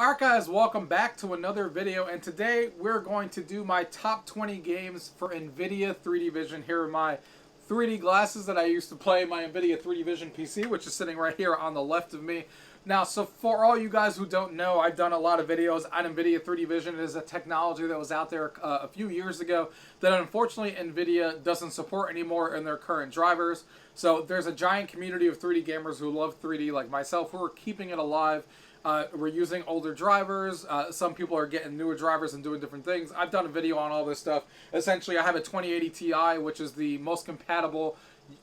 Alright guys, welcome back to another video, and today we're going to do my top 20 games for Nvidia 3D Vision. Here are my 3D glasses that I used to play my Nvidia 3D Vision PC, which is sitting right here on the left of me. Now, so for all you guys who don't know, I've done a lot of videos on Nvidia 3D Vision. It is a technology that was out there a few years ago that unfortunately Nvidia doesn't support anymore in their current drivers. So there's a giant community of 3D gamers who love 3D like myself who are keeping it alive. We're using older drivers. Some people are getting newer drivers and doing different things. I've done a video on all this stuff. Essentially, I have a 2080 Ti, which is the most compatible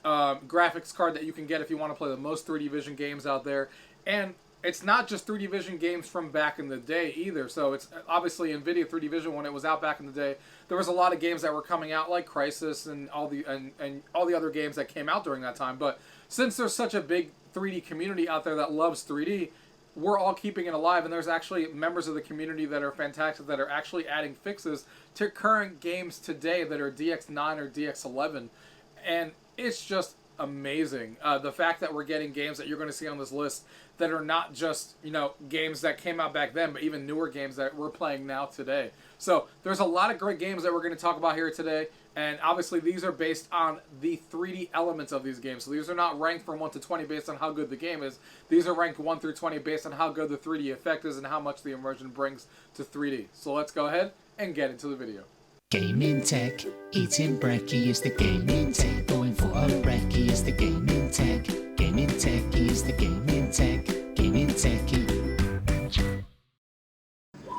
graphics card that you can get if you want to play the most 3D Vision games out there. And it's not just 3D Vision games from back in the day either. So it's obviously Nvidia 3D Vision, when it was out back in the day, there was a lot of games that were coming out like Crysis and all the other games that came out during that time. But since there's such a big 3D community out there that loves 3D, we're all keeping it alive, and there's actually members of the community that are fantastic that are actually adding fixes to current games today that are DX9 or DX11, and it's just amazing. The fact that we're getting games that you're going to see on this list that are not just, you know, games that came out back then, but even newer games that we're playing now today. So there's a lot of great games that we're going to talk about here today, and obviously these are based on the 3D elements of these games. So these are not ranked from 1 to 20 based on how good the game is. These are ranked 1 through 20 based on how good the 3D effect is and how much the immersion brings to 3D. So let's go ahead and get into the video. Gaming tech, eating brekkie is the gaming tech. Going for a brekkie is the gaming tech. Gaming tech is the gaming tech. Gaming techie.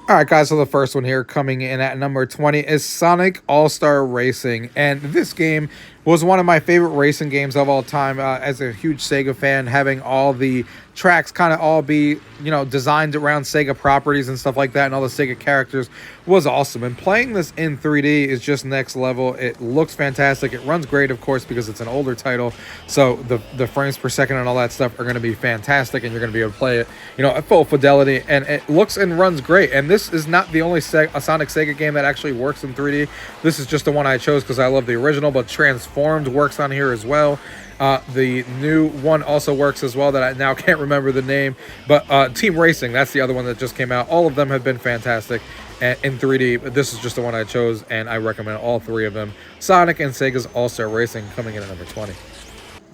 Alright guys, so the first one here coming in at number 20 is Sonic All-Star Racing. And this game was one of my favorite racing games of all time. As a huge Sega fan, having all the tracks kind of all be, you know, designed around Sega properties and stuff like that, and all the Sega characters was awesome. And playing this in 3D is just next level. It looks fantastic. It runs great, of course, because it's an older title. So the frames per second and all that stuff are going to be fantastic, and you're going to be able to play it, you know, at full fidelity. And it looks and runs great. And this is not the only Sonic Sega game that actually works in 3D. This is just the one I chose because I love the original, but Transformed works on here as well. The new one also works as well that I now can't remember the name, but Team Racing, that's the other one that just came out. All of them have been fantastic in 3D, but this is just the one I chose, and I recommend all three of them. Sonic and Sega's All-Star Racing coming in at number 20.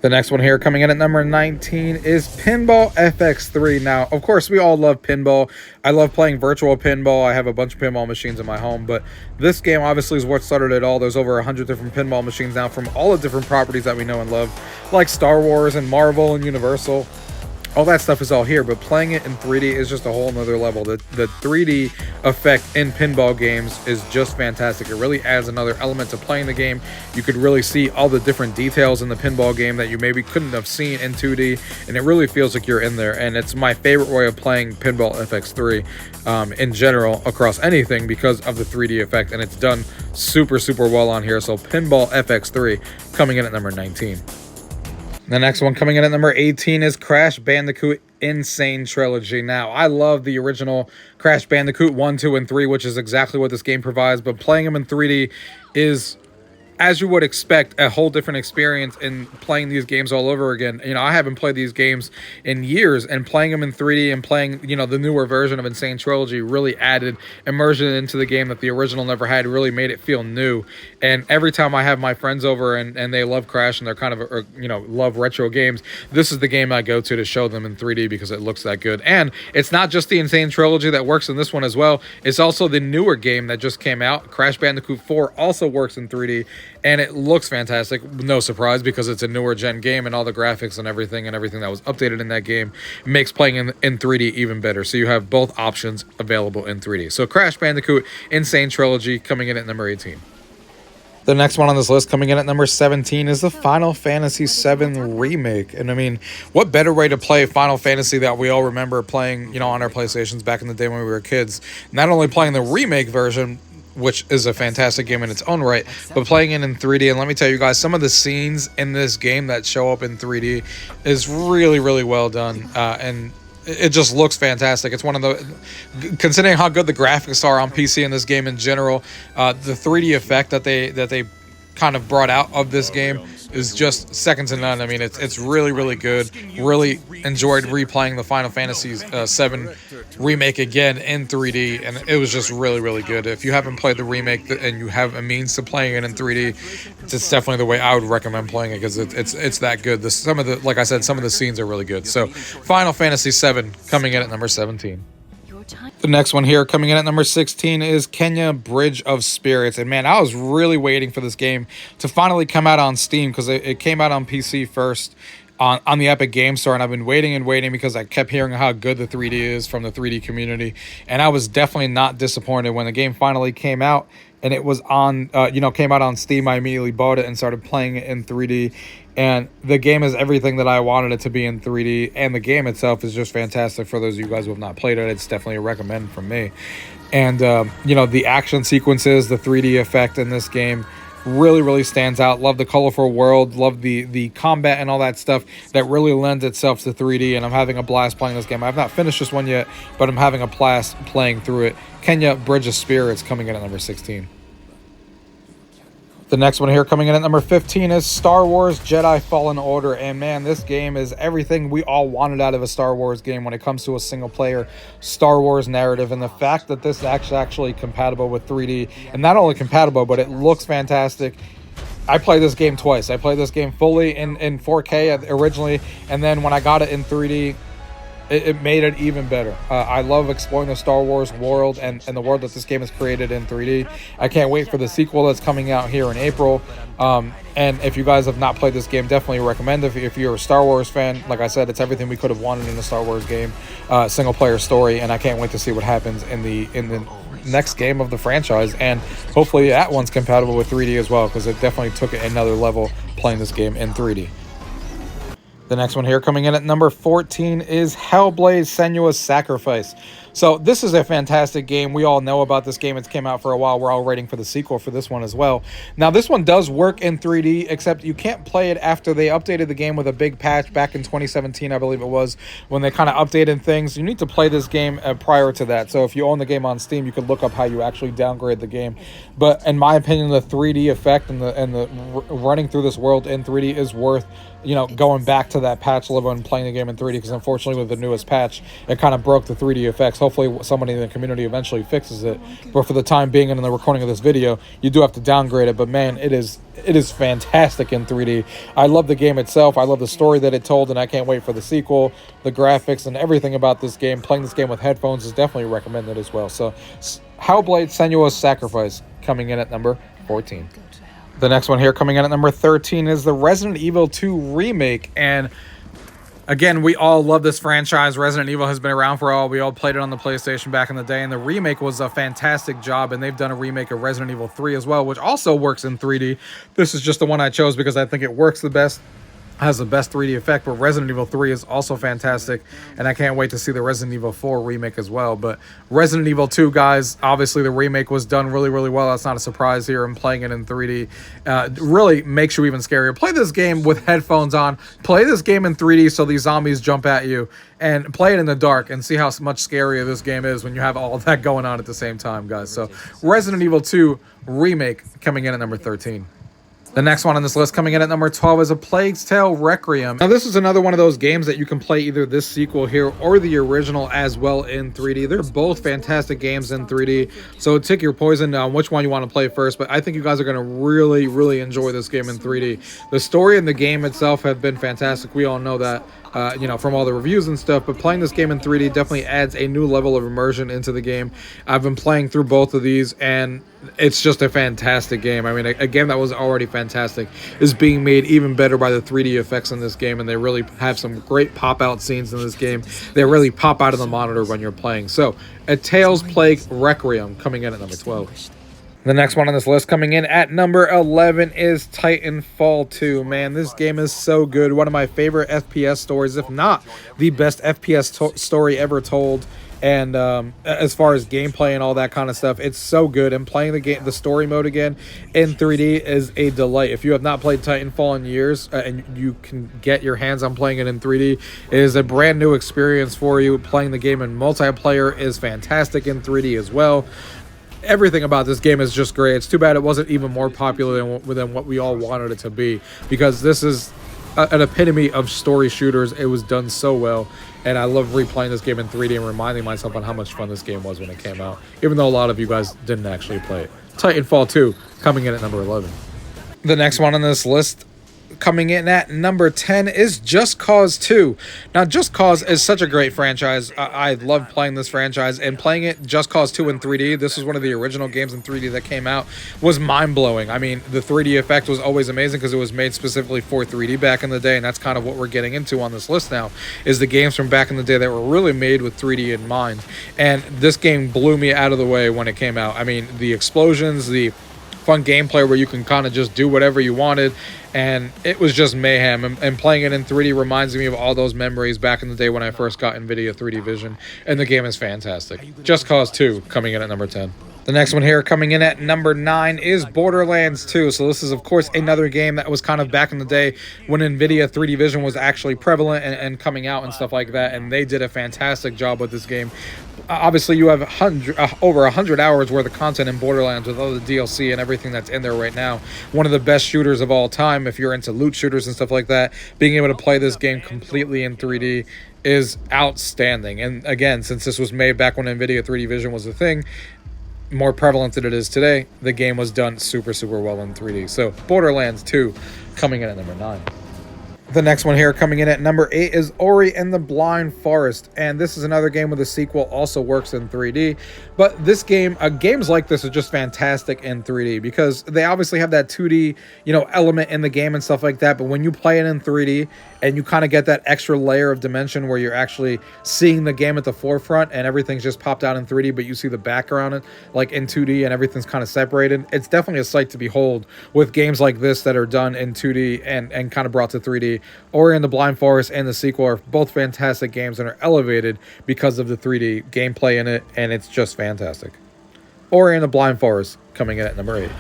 The next one here coming in at number 19 is Pinball FX3. Now, of course, we all love pinball. I love playing virtual pinball. I have a bunch of pinball machines in my home, but this game obviously is what started it all. There's over 100 different pinball machines now from all the different properties that we know and love, like Star Wars and Marvel and Universal. All that stuff is all here, but playing it in 3D is just a whole nother level. The 3D effect in pinball games is just fantastic. It really adds another element to playing the game. You could really see all the different details in the pinball game that you maybe couldn't have seen in 2D, and it really feels like you're in there. And it's my favorite way of playing Pinball FX3 in general across anything because of the 3D effect, and it's done super, super well on here. So Pinball FX3 coming in at number 19. The next one coming in at number 18 is Crash Bandicoot Insane Trilogy. Now, I love the original Crash Bandicoot 1, 2, and 3, which is exactly what this game provides, but playing them in 3D is, as you would expect, a whole different experience in playing these games all over again. You know, I haven't played these games in years, and playing them in 3D and playing, you know, the newer version of Insane Trilogy really added immersion into the game that the original never had, really made it feel new. And every time I have my friends over and they love Crash and they're kind of, you know, love retro games, this is the game I go to show them in 3D because it looks that good. And it's not just the Insane Trilogy that works in this one as well. It's also the newer game that just came out. Crash Bandicoot 4 also works in 3D. And it looks fantastic, no surprise, because it's a newer gen game, and all the graphics and everything that was updated in that game makes playing in 3D even better. So you have both options available in 3D. So Crash Bandicoot Insane Trilogy coming in at number 18. The next one on this list coming in at number 17 is the Final Fantasy VII Remake. And I mean, what better way to play Final Fantasy that we all remember playing, you know, on our PlayStations back in the day when we were kids. Not only playing the remake version, which is a fantastic game in its own right, but playing it in 3D. And let me tell you guys, some of the scenes in this game that show up in 3D is really, really well done. And it just looks fantastic. It's one of the, considering how good the graphics are on PC in this game in general, the 3D effect that they kind of brought out of this game is just second to none. I mean, it's really, really good. Really enjoyed replaying the Final Fantasy VII remake again in 3D, and it was just really, really good. If you haven't played the remake and you have a means to playing it in 3D, it's definitely the way I would recommend playing it, because it's that good. Like I said, some of the scenes are really good. So Final Fantasy VII coming in at number 17. The next one here coming in at number 16 is Kenya Bridge of Spirits. And man, I was really waiting for this game to finally come out on Steam, because it came out on PC first on the Epic Game Store, and I've been waiting and waiting because I kept hearing how good the 3D is from the 3D community, and I was definitely not disappointed when the game finally came out and it was on came out on Steam. I immediately bought it and started playing it in 3D, and the game is everything that I wanted it to be in 3D, and the game itself is just fantastic. For those of you guys who have not played it, it's definitely a recommend from me. And the action sequences, the 3D effect in this game really, really stands out. Love the colorful world, love the combat and all that stuff that really lends itself to 3D, and I'm having a blast playing this game. I've not finished this one yet, but I'm having a blast playing through it. Kenya Bridge of Spirits coming in at number 16. The next one here coming in at number 15 is Star Wars Jedi Fallen Order. And man, this game is everything we all wanted out of a Star Wars game when it comes to a single player Star Wars narrative. And the fact that this is actually compatible with 3D, and not only compatible, but it looks fantastic. I played this game twice. I played this game fully in 4K originally, and then when I got it in 3D, it made it even better. I love exploring the Star Wars world and the world that this game has created in 3D. I can't wait for the sequel that's coming out here in April. And if you guys have not played this game, definitely recommend it. If you're a Star Wars fan, like I said, it's everything we could have wanted in a Star Wars game, single player story, and I can't wait to see what happens in the next game of the franchise, and hopefully that one's compatible with 3D as well, because it definitely took it another level playing this game in 3D. The next one here coming in at number 14 is Hellblade: Senua's Sacrifice. So this is a fantastic game. We all know about this game. It's came out for a while. We're all waiting for the sequel for this one as well. Now, this one does work in 3D, except you can't play it after they updated the game with a big patch back in 2017, I believe it was, when they kind of updated things. You need to play this game prior to that. So if you own the game on Steam, you could look up how you actually downgrade the game. But in my opinion, the 3D effect and the running through this world in 3D is worth going back to that patch level and playing the game in 3D, because unfortunately with the newest patch, it kind of broke the 3D effects. Hopefully somebody in the community eventually fixes it, but for the time being and in the recording of this video, you do have to downgrade it. But man, it is fantastic in 3D. I love the game itself. I love the story that it told, and I can't wait for the sequel. The graphics and everything about this game, playing this game with headphones, is definitely recommended as well. So Hellblade: Senua's Sacrifice coming in at number 14. The next one here coming in at number 13 is the Resident Evil 2 remake. And again, we all love this franchise. Resident Evil has been around for all. We all played it on the PlayStation back in the day, and the remake was a fantastic job. And they've done a remake of Resident Evil 3 as well, which also works in 3D. This is just the one I chose because I think it works the best, has the best 3D effect. But Resident Evil 3 is also fantastic, and I can't wait to see the Resident Evil 4 remake as well. But Resident Evil 2, guys, obviously the remake was done really, really well. That's not a surprise here. I'm playing it in 3D. Really makes you even scarier. Play this game with headphones on. Play this game in 3D so these zombies jump at you, and play it in the dark and see how much scarier this game is when you have all that going on at the same time, guys. So Resident Evil 2 remake coming in at number 13. The next one on this list coming in at number 12 is A Plague's Tale Requiem. Now, this is another one of those games that you can play either this sequel here or the original as well in 3D. They're both fantastic games in 3D, so take your poison on which one you want to play first, but I think you guys are going to really, really enjoy this game in 3D. The story and the game itself have been fantastic. We all know that. From all the reviews and stuff, but playing this game in 3D definitely adds a new level of immersion into the game. I've been playing through both of these, and it's just a fantastic game. I mean, a game that was already fantastic is being made even better by the 3D effects in this game, and they really have some great pop-out scenes in this game. They really pop out of the monitor when you're playing. So, A Tale's Plague Requiem coming in at number 12. The next one on this list coming in at number 11 is Titanfall 2. Man, this game is so good. One of my favorite FPS stories, if not the best FPS story ever told. And as far as gameplay and all that kind of stuff, it's so good. And playing the story mode again in 3D is a delight. If you have not played Titanfall in years and you can get your hands on playing it in 3D, it is a brand new experience for you. Playing the game in multiplayer is fantastic in 3D as well. everything about this game is just great. It's too bad it wasn't even more popular than what we all wanted it to be, because this is an epitome of story shooters. It was done so well, and I love replaying this game in 3D and reminding myself on how much fun this game was when it came out, even though a lot of you guys didn't actually play it. Titanfall 2 coming in at number 11. The next one on this list, coming in at number 10, is Just Cause 2. Now, Just Cause is such a great franchise. I love playing this franchise, and playing it, Just Cause 2 in 3D, this was one of the original games in 3D that came out, was mind-blowing. I mean, the 3D effect was always amazing because it was made specifically for 3D back in the day, and that's kind of what we're getting into on this list now, is the games from back in the day that were really made with 3D in mind. And this game blew me out of the way when it came out. I mean, the explosions, the fun gameplay where you can kind of just do whatever you wanted, and it was just mayhem. And playing it in 3D reminds me of all those memories back in the day when I first got Nvidia 3D Vision, and the game is fantastic. Just Cause 2 coming in at number 10. The next one here coming in at number 9 is Borderlands 2. So this is, of course, another game that was kind of back in the day when Nvidia 3D Vision was actually prevalent and coming out and stuff like that, and they did a fantastic job with this game. Obviously, you have over 100 hours worth of content in Borderlands with all the DLC and everything that's in there right now. One of the best shooters of all time if you're into loot shooters and stuff like that. Being able to play this game completely in 3D is outstanding. And again, since this was made back when Nvidia 3D Vision was a thing, more prevalent than it is today, the game was done super well in 3D. So Borderlands 2 coming in at number 9. The next one here coming in at number 8 is Ori and the Blind Forest, and this is another game where the sequel also works in 3D. But this game, games like this are just fantastic in 3D because they obviously have that 2D, element in the game and stuff like that. But when you play it in 3D and you kind of get that extra layer of dimension where you're actually seeing the game at the forefront and everything's just popped out in 3D, but you see the background like in 2D and everything's kind of separated. It's definitely a sight to behold with games like this that are done in 2D and kind of brought to 3D. Ori and the Blind Forest and the sequel are both fantastic games and are elevated because of the 3D gameplay in it, and it's just fantastic. Ori and the Blind Forest coming in at number 8.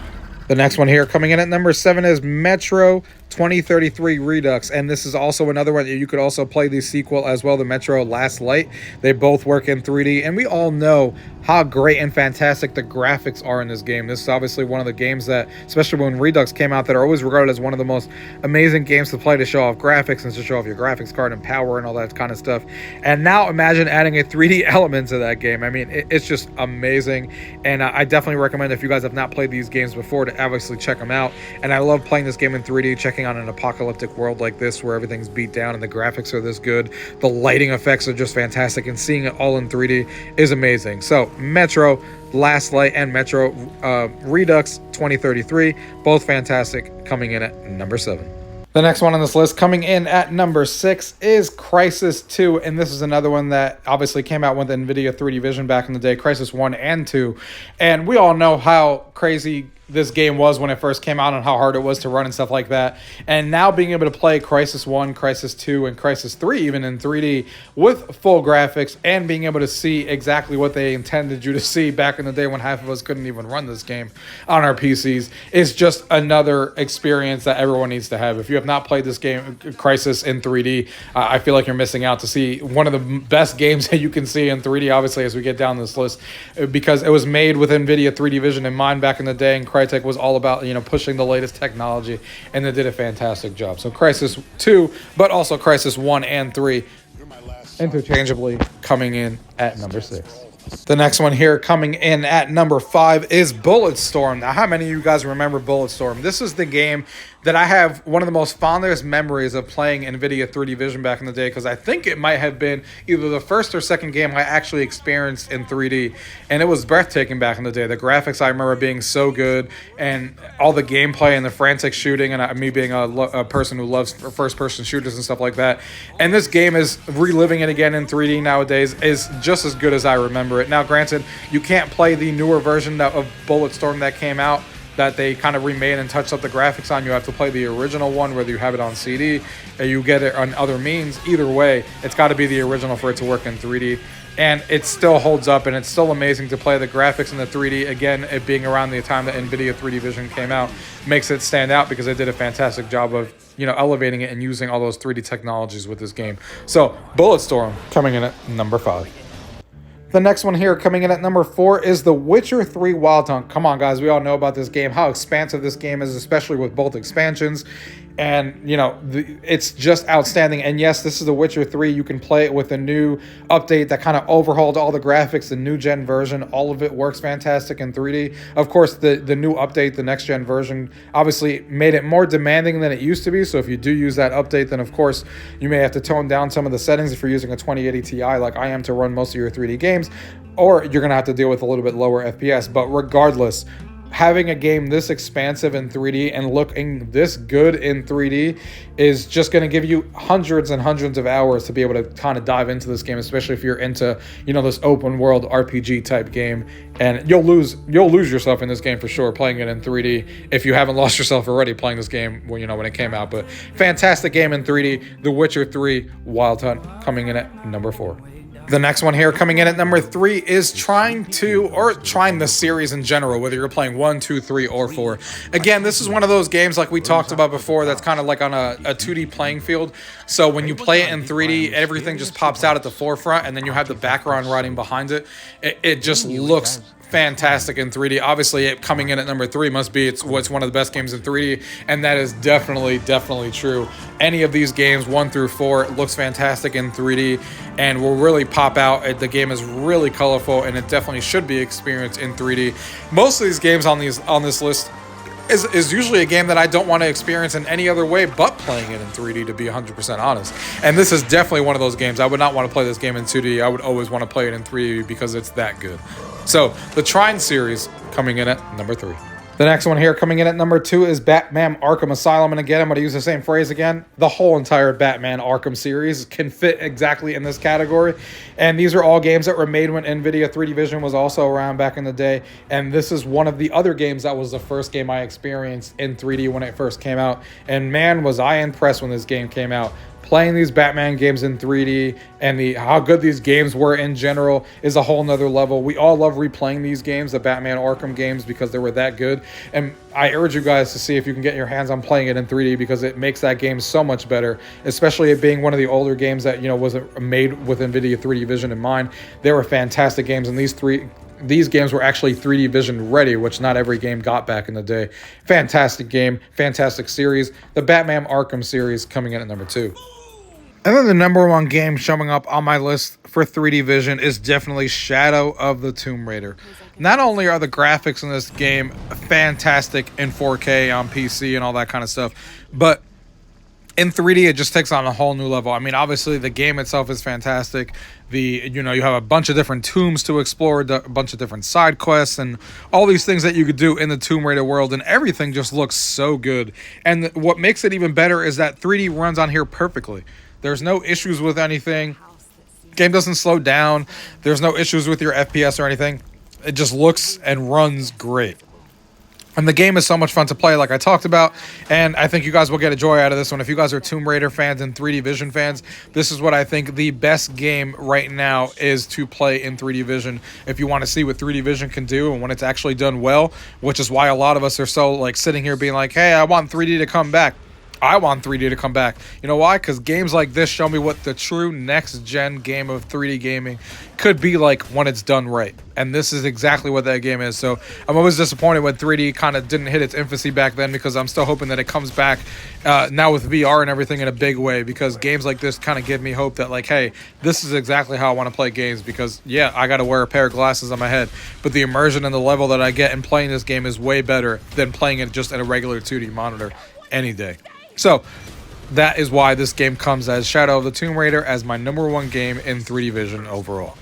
The next one here coming in at number 7 is Metro 2033 Redux, and this is also another one that you could also play the sequel as well, the Metro Last Light. They both work in 3D, and we all know how great and fantastic the graphics are in this game. This is obviously one of the games that, especially when Redux came out, that are always regarded as one of the most amazing games to play to show off graphics and to show off your graphics card and power and all that kind of stuff. And now imagine adding a 3D element to that game. I mean, it's just amazing, and I definitely recommend, if you guys have not played these games before, to obviously check them out. And I love playing this game in 3D, checking on an apocalyptic world like this where everything's beat down and the graphics are this good. The lighting effects are just fantastic, and seeing it all in 3D is amazing. So Metro Last Light and Metro Redux 2033, both fantastic, coming in at number 7. The next one on this list coming in at number 6 is Crysis 2, and this is another one that obviously came out with Nvidia 3D Vision back in the day, Crysis 1 and 2, and we all know how crazy this game was when it first came out and how hard it was to run and stuff like that. And now being able to play Crysis 1, Crysis 2, and Crysis 3 even in 3D with full graphics and being able to see exactly what they intended you to see back in the day when half of us couldn't even run this game on our PCs is just another experience that everyone needs to have. If you have not played this game, Crysis in 3D, I feel like you're missing out to see one of the best games that you can see in 3D, obviously, as we get down this list, because it was made with NVIDIA 3D Vision in mind back in the day, and Crytek was all about, pushing the latest technology, and they did a fantastic job. So Crysis 2, but also Crysis 1 and 3, interchangeably coming in at number 6. The next one here coming in at number 5 is Bulletstorm. Now, how many of you guys remember Bulletstorm? This is the game that I have one of the most fondest memories of playing NVIDIA 3D Vision back in the day, because I think it might have been either the first or second game I actually experienced in 3D, and it was breathtaking back in the day. The graphics, I remember being so good, and all the gameplay and the frantic shooting, and me being a person who loves first-person shooters and stuff like that. And this game is reliving it again in 3D nowadays is just as good as I remember it. Now, granted, you can't play the newer version of Bulletstorm that came out, that they kind of remade and touched up the graphics on. You have to play the original one, whether you have it on CD or you get it on other means. Either way, it's got to be the original for it to work in 3D. And it still holds up, and it's still amazing to play the graphics in the 3D. Again, it being around the time that NVIDIA 3D Vision came out makes it stand out because they did a fantastic job of, elevating it and using all those 3D technologies with this game. So, Bulletstorm coming in at number 5. The next one here coming in at number 4 is The Witcher 3 Wild Hunt. Come on, guys, we all know about this game, how expansive this game is, especially with both expansions. And, you know, it's just outstanding. And yes, this is The Witcher 3. You can play it with a new update that kind of overhauled all the graphics, the new gen version. All of it works fantastic in 3D. Of course, the new update, the next gen version, obviously made it more demanding than it used to be. So if you do use that update, then of course you may have to tone down some of the settings if you're using a 2080 Ti like I am to run most of your 3D games, or you're going to have to deal with a little bit lower FPS. But regardless, having a game this expansive in 3D and looking this good in 3D is just going to give you hundreds and hundreds of hours to be able to kind of dive into this game, especially if you're into, you know, this open world RPG type game. And you'll lose yourself in this game for sure playing it in 3D if you haven't lost yourself already playing this game when, you know, when it came out. But fantastic game in 3D, The Witcher 3 Wild Hunt, coming in at number 4. The next one here coming in at number 3 is trying the series in general, whether you're playing 1, 2, 3, or 4. Again, this is one of those games like we talked about before that's kind of like on a 2D playing field. So when you play it in 3D, everything just pops out at the forefront, and then you have the background writing behind it. It just looks fantastic in 3D. Obviously, it coming in at number 3 must be it's one of the best games in 3D, and that is definitely true. Any of these games 1 through 4, it looks fantastic in 3D and will really pop out. The game is really colorful, and it definitely should be experienced in 3D. Most of these games on this list is usually a game that I don't want to experience in any other way but playing it in 3D, to be 100% honest. And this is definitely one of those games. I would not want to play this game in 2D. I would always want to play it in 3D because it's that good. So, the Trine series coming in at number 3. The next one here coming in at number 2 is Batman Arkham Asylum. And again, I'm going to use the same phrase again. The whole entire Batman Arkham series can fit exactly in this category. And these are all games that were made when Nvidia 3D Vision was also around back in the day. And this is one of the other games that was the first game I experienced in 3D when it first came out. And man, was I impressed when this game came out. Playing these Batman games in 3D and how good these games were in general is a whole nother level. We all love replaying these games, the Batman Arkham games, because they were that good. And I urge you guys to see if you can get your hands on playing it in 3D, because it makes that game so much better, especially it being one of the older games that, you know, wasn't made with NVIDIA 3D Vision in mind. They were fantastic games, and these games were actually 3D Vision ready, which not every game got back in the day. Fantastic game, fantastic series. The Batman Arkham series coming in at number 2. And then the number 1 game showing up on my list for 3D Vision is definitely Shadow of the Tomb Raider. Not only are the graphics in this game fantastic in 4K on PC and all that kind of stuff, but in 3D, it just takes on a whole new level. I mean, obviously, the game itself is fantastic. You have a bunch of different tombs to explore, a bunch of different side quests, and all these things that you could do in the Tomb Raider world, and everything just looks so good. And what makes it even better is that 3D runs on here perfectly. There's no issues with anything. Game doesn't slow down. There's no issues with your FPS or anything. It just looks and runs great. And the game is so much fun to play, like I talked about, and I think you guys will get a joy out of this one. If you guys are Tomb Raider fans and 3D Vision fans, this is what I think the best game right now is to play in 3D Vision. If you want to see what 3D Vision can do and when it's actually done well, which is why a lot of us are so like sitting here being like, hey, I want 3D to come back. I want 3D to come back. You know why? Because games like this show me what the true next-gen game of 3D gaming could be like when it's done right. And this is exactly what that game is. So I'm always disappointed when 3D kind of didn't hit its infancy back then, because I'm still hoping that it comes back now with VR and everything in a big way, because games like this kind of give me hope that, like, hey, this is exactly how I want to play games. Because, yeah, I got to wear a pair of glasses on my head, but the immersion and the level that I get in playing this game is way better than playing it just at a regular 2D monitor any day. So that is why this game comes as Shadow of the Tomb Raider as my number 1 game in 3D Vision overall.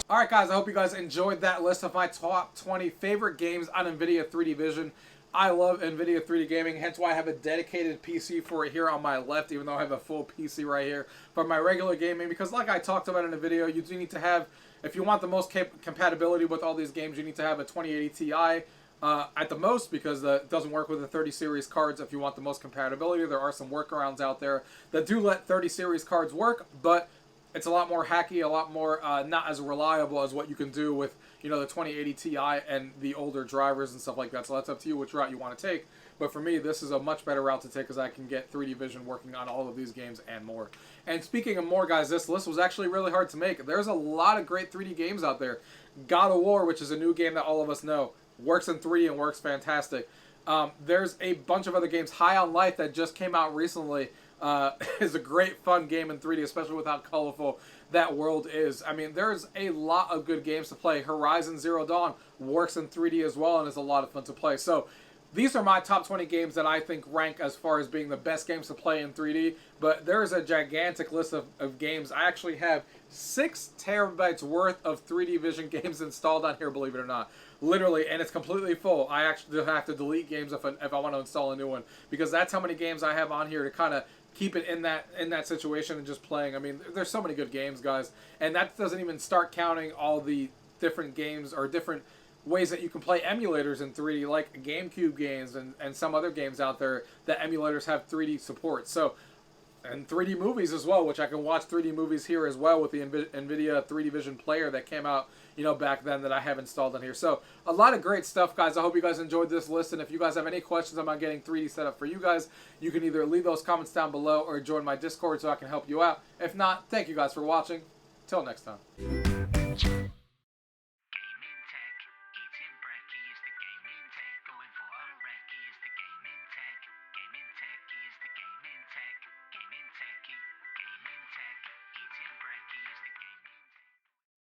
Alright guys, I hope you guys enjoyed that list of my top 20 favorite games on NVIDIA 3D Vision. I love NVIDIA 3D gaming, hence why I have a dedicated PC for it here on my left, even though I have a full PC right here for my regular gaming, because like I talked about in the video, you do need to have, if you want the most compatibility with all these games, you need to have a 2080 Ti. At the most, because it doesn't work with the 30 series cards. If you want the most compatibility, there are some workarounds out there that do let 30 series cards work, but it's a lot more hacky, a lot more not as reliable as what you can do with, you know, the 2080 Ti and the older drivers and stuff like that. So that's up to you which route you want to take. But for me, this is a much better route to take because I can get 3D vision working on all of these games and more. And speaking of more, guys, this list was actually really hard to make. There's a lot of great 3D games out there. God of War, which is a new game that all of us know, works in 3D and works fantastic. There's a bunch of other games. High on Life that just came out recently is a great fun game in 3D, especially with how colorful that world is. I mean, there's a lot of good games to play. Horizon Zero Dawn works in 3D as well and is a lot of fun to play. So these are my top 20 games that I think rank as far as being the best games to play in 3D, but there's a gigantic list of games. I actually have 6 terabytes worth of 3D Vision games installed on here, believe it or not. Literally, and it's completely full. I actually have to delete games if I want to install a new one, because that's how many games I have on here to kind of keep it in that situation and just playing. I mean, there's so many good games, guys, and that doesn't even start counting all the different games or different ways that you can play emulators in 3D, like GameCube games and some other games out there that emulators have 3D support. So, and 3D movies as well, which I can watch 3D movies here as well with the Nvidia 3D Vision player that came out, you know, back then that I have installed on here. So a lot of great stuff, guys. I hope you guys enjoyed this list, and if you guys have any questions about getting 3D set up for you guys, you can either leave those comments down below or join my Discord so I can help you out. If not, thank you guys for watching. Till next time.